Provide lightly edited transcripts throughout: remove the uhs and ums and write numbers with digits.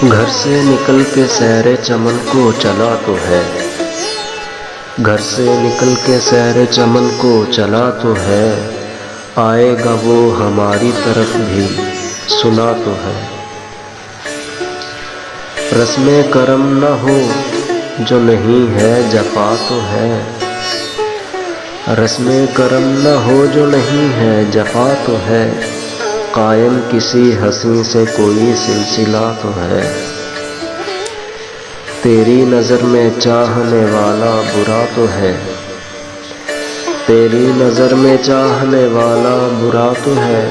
گھر سے نکل کے سیر چمن کو چلا تو ہے، گھر سے نکل کے سیر چمن کو چلا تو ہے، آئے گا وہ ہماری طرف بھی سنا تو ہے۔ رسم کرم نہ ہو جو نہیں ہے جفا تو ہے، رسم کرم نہ ہو جو نہیں ہے جفا تو ہے، قائم کسی حسین سے کوئی سلسلہ تو ہے۔ تیری نظر میں چاہنے والا برا تو ہے، تیری نظر میں چاہنے والا برا تو ہے،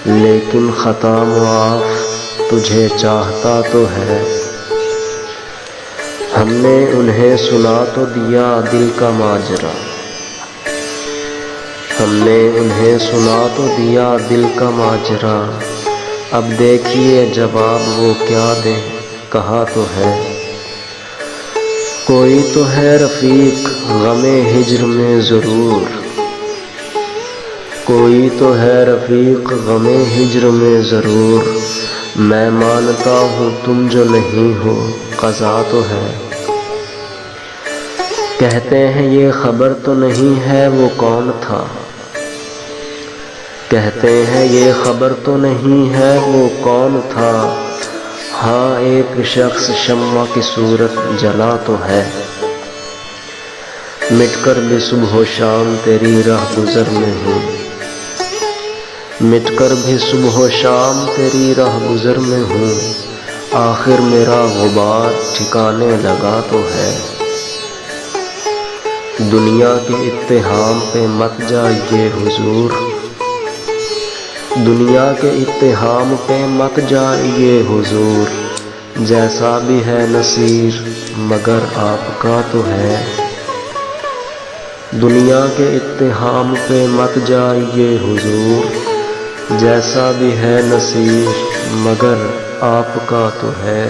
لیکن خطا معاف تجھے چاہتا تو ہے۔ ہم نے انہیں سنا تو دیا دل کا ماجرا، ہم نے انہیں سنا تو دیا دل کا ماجرا، اب دیکھیے جواب وہ کیا دیں کہا تو ہے۔ کوئی تو ہے رفیق غم ہجر میں ضرور، کوئی تو ہے رفیق غم ہجر میں ضرور، میں مانتا ہوں تم جو نہیں ہو قضا تو ہے۔ کہتے ہیں یہ خبر تو نہیں ہے وہ کون تھا، کہتے ہیں یہ خبر تو نہیں ہے وہ کون تھا، ہاں ایک شخص شمع کی صورت جلا تو ہے۔ مٹ کر بھی صبح و شام تیری راہ گزر میں ہوں، مٹ کر بھی صبح و شام تیری راہ گزر میں ہوں، آخر میرا غبار ٹھکانے لگا تو ہے۔ دنیا کے اتہام پہ مت جائیے حضور، دنیا کے اتہام پہ مت جائیے حضور، جیسا بھی ہے نصیر مگر آپ کا تو ہے۔ دنیا کے اتہام پہ مت جائیے حضور، جیسا بھی ہے نصیر مگر آپ کا تو ہے،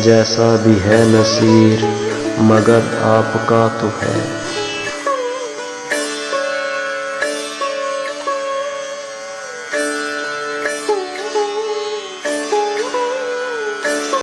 جیسا بھی ہے نصیر مگر آپ کا تو ہے۔